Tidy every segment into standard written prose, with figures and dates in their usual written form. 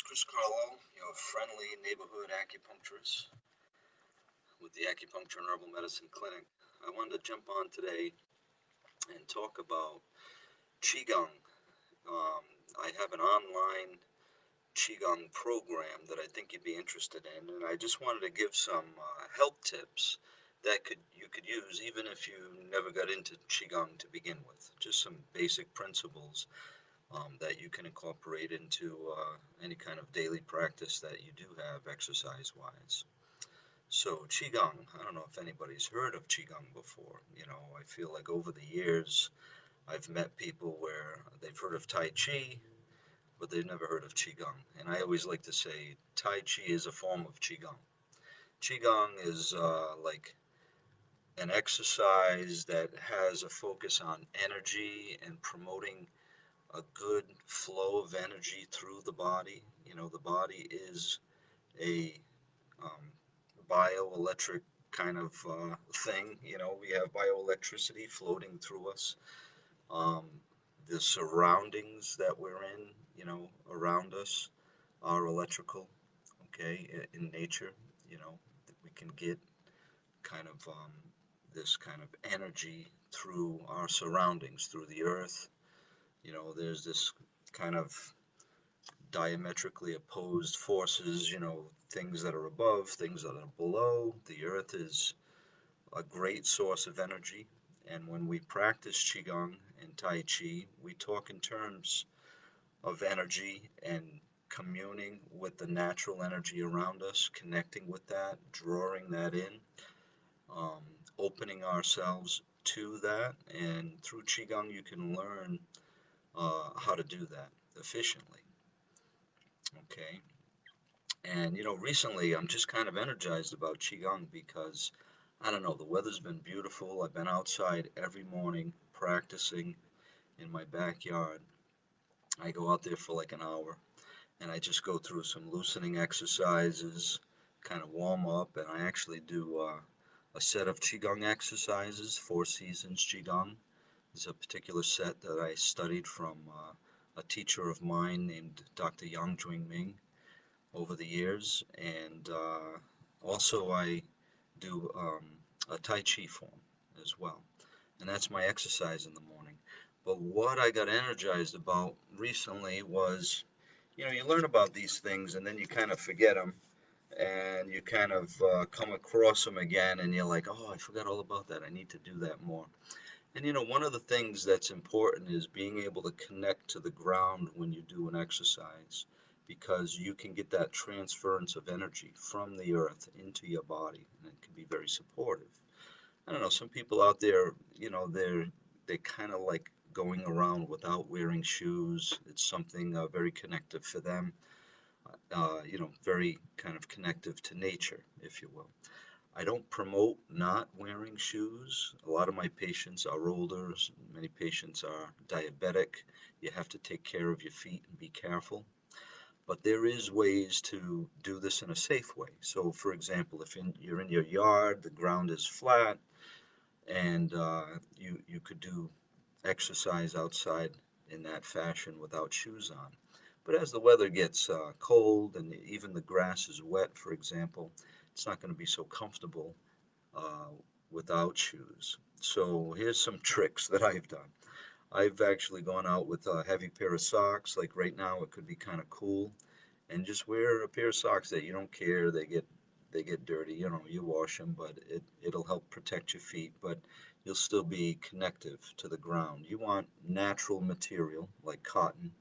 Chris Carlo, your friendly neighborhood acupuncturist with the Acupuncture and Herbal Medicine Clinic. I wanted to jump on today and talk about Qigong. Um, I have an online Qigong program that I think you'd be interested in, and I just wanted to give some health tips that you could use even if you never got into Qigong to begin with. Just some basic principles that you can incorporate into any kind of daily practice that you do have exercise-wise. So Qigong, I don't know if anybody's heard of Qigong before. I feel like over the years I've met people where they've heard of Tai Chi, but they've never heard of Qigong. And I always like to say Tai Chi is a form of Qigong. Qigong is like an exercise that has a focus on energy and promoting a good flow of energy through the body. The body is a um, bioelectric kind of thing. We have bioelectricity floating through us. Um, the surroundings that we're in, around us are electrical, okay, in nature. We can get kind of this kind of energy through our surroundings, through the earth. There's this kind of diametrically opposed forces, things that are above, things that are below. The earth is a great source of energy. And when we practice Qigong and Tai Chi, we talk in terms of energy and communing with the natural energy around us, connecting with that, drawing that in, um, opening ourselves to that. And through Qigong, you can learn how to do that efficiently. Okay. And recently I'm just kind of energized about Qigong because I don't know, the weather's been beautiful. I've been outside every morning practicing in my backyard. I go out there for like an hour and I just go through some loosening exercises, kind of warm up, and I actually do a set of Qigong exercises, Four Seasons Qigong. There's a particular set that I studied from a teacher of mine named Dr. Yang Ming over the years, and also I do a Tai Chi form as well, and that's my exercise in the morning. But what I got energized about recently was, you learn about these things and then you kind of forget them, and you kind of come across them again, and you're like, oh, I forgot all about that. I need to do that more. And one of the things that's important is being able to connect to the ground when you do an exercise, because you can get that transference of energy from the earth into your body, and it can be very supportive. I don't know, some people out there, they kind of like going around without wearing shoes. It's something very connective for them, very kind of connective to nature, if you will. I don't promote not wearing shoes. A lot of my patients are older. Many patients are diabetic. You have to take care of your feet and be careful. But there is ways to do this in a safe way. So, for example, if you're in your yard, the ground is flat, and you could do exercise outside in that fashion without shoes on. But as the weather gets cold and even the grass is wet, for example, it's not going to be so comfortable uh, without shoes. So here's some tricks that I've done. I've actually gone out with a heavy pair of socks. Like right now, it could be kind of cool, and just wear a pair of socks that you don't care they get dirty. You wash them, but it'll help protect your feet. But you'll still be connective to the ground. You want natural material like cotton,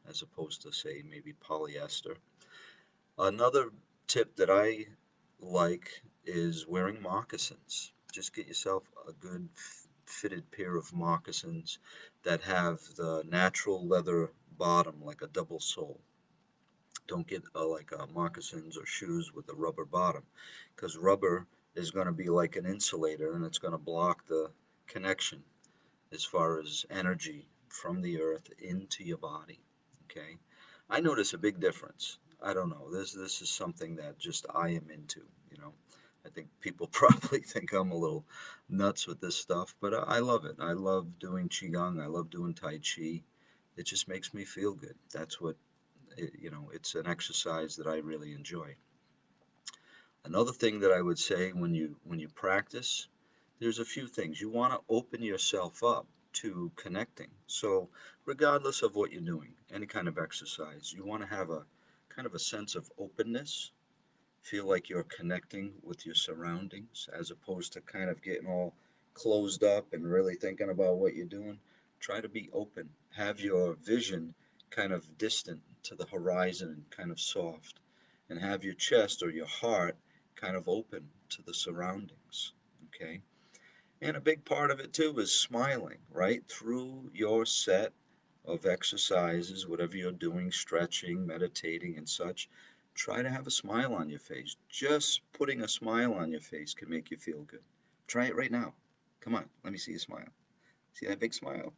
as opposed to say maybe polyester. Another tip that I like is wearing moccasins. Just get yourself a good fitted pair of moccasins that have the natural leather bottom, like a double sole. Don't get like moccasins or shoes with a rubber bottom, because rubber is going to be like an insulator and it's going to block the connection as far as energy from the earth into your body. Okay, I notice a big difference. I don't know. This is something that just I am into. You know, I think people probably think I'm a little nuts with this stuff, but I love it. I love doing qigong. I love doing tai chi. It just makes me feel good. That's what it's an exercise that I really enjoy. Another thing that I would say when you practice, there's a few things. You want to open yourself up to connecting. So, regardless of what you're doing, any kind of exercise, you want to have a kind of a sense of openness, feel like you're connecting with your surroundings as opposed to kind of getting all closed up and really thinking about what you're doing. Try to be open. Have your vision kind of distant to the horizon and kind of soft. And have your chest or your heart kind of open to the surroundings. Okay? And a big part of it too is smiling, right? Through your set of exercises, whatever you're doing, stretching, meditating, and such, try to have a smile on your face. Just putting a smile on your face can make you feel good. Try it right now. Come on, let me see you smile. See that big smile?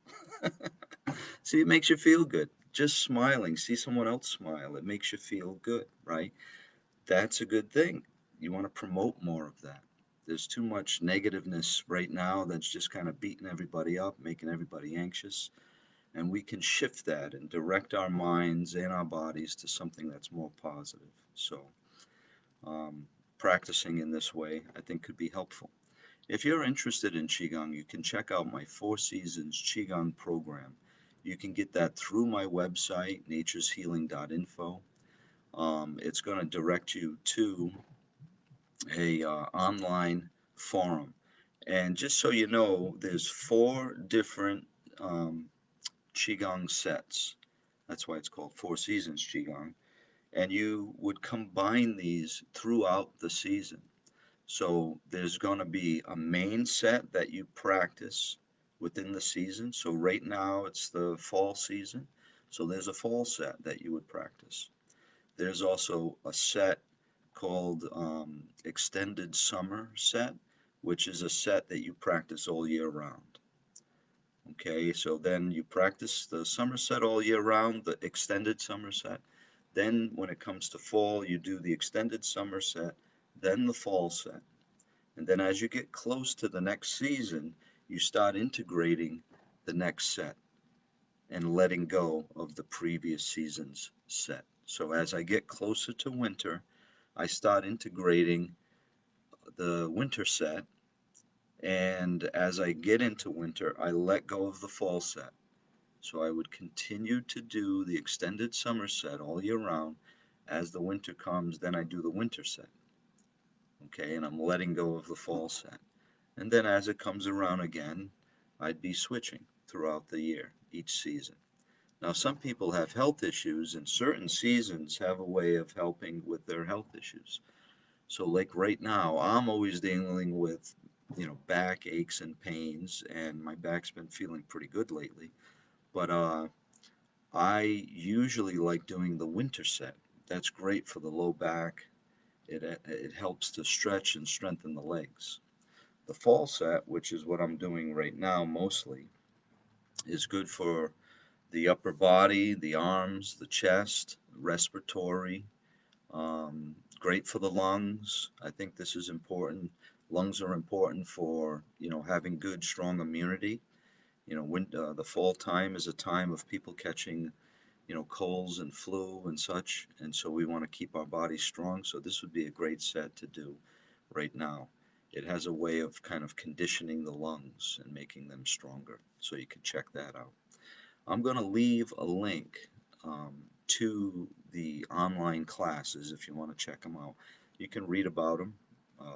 See, it makes you feel good. Just smiling, see someone else smile, it makes you feel good, right? That's a good thing. You want to promote more of that. There's too much negativeness right now that's just kind of beating everybody up, making everybody anxious. And we can shift that and direct our minds and our bodies to something that's more positive. So, um, practicing in this way, I think, could be helpful. If you're interested in Qigong, you can check out my Four Seasons Qigong program. You can get that through my website, natureshealing.info. It's going to direct you to a online forum. And just so you know, there's four different um, Qigong sets. That's why it's called Four Seasons Qigong. And you would combine these throughout the season. So there's going to be a main set that you practice within the season. So right now it's the fall season. So there's a fall set that you would practice. There's also a set called Extended Summer Set, which is a set that you practice all year round. Okay, so then you practice the summer set all year round, the extended summer set. Then when it comes to fall, you do the extended summer set, then the fall set. And then as you get close to the next season, you start integrating the next set and letting go of the previous season's set. So as I get closer to winter, I start integrating the winter set. And as I get into winter, I let go of the fall set. So I would continue to do the extended summer set all year round. As the winter comes, then I do the winter set. Okay, and I'm letting go of the fall set. And then as it comes around again, I'd be switching throughout the year, each season. Now, some people have health issues, and certain seasons have a way of helping with their health issues. So, like right now, I'm always dealing with, back aches and pains, and my back's been feeling pretty good lately. But I usually like doing the winter set. That's great for the low back. It helps to stretch and strengthen the legs. The fall set, which is what I'm doing right now mostly, is good for the upper body, the arms, the chest, respiratory. Great for the lungs. I think this is important. Lungs are important for having good, strong immunity. When the fall time is a time of people catching colds and flu and such, and so we want to keep our bodies strong. So this would be a great set to do right now. It has a way of kind of conditioning the lungs and making them stronger. So you can check that out. I'm going to leave a link to the online classes if you want to check them out. You can read about them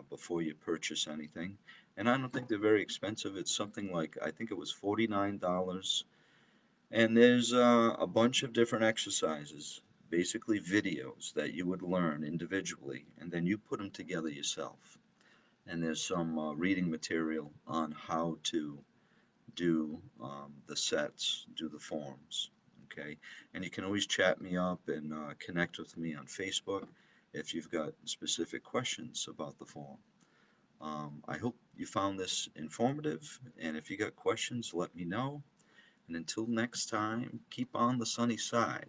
before you purchase anything. And I don't think they're very expensive. It's something like, I think it was $49. And there's a bunch of different exercises, basically videos that you would learn individually, and then you put them together yourself. And there's some reading material on how to do the sets, do the forms. Okay, and you can always chat me up and connect with me on Facebook if you've got specific questions about the form. I hope you found this informative, and if you got questions, let me know. And until next time, keep on the sunny side.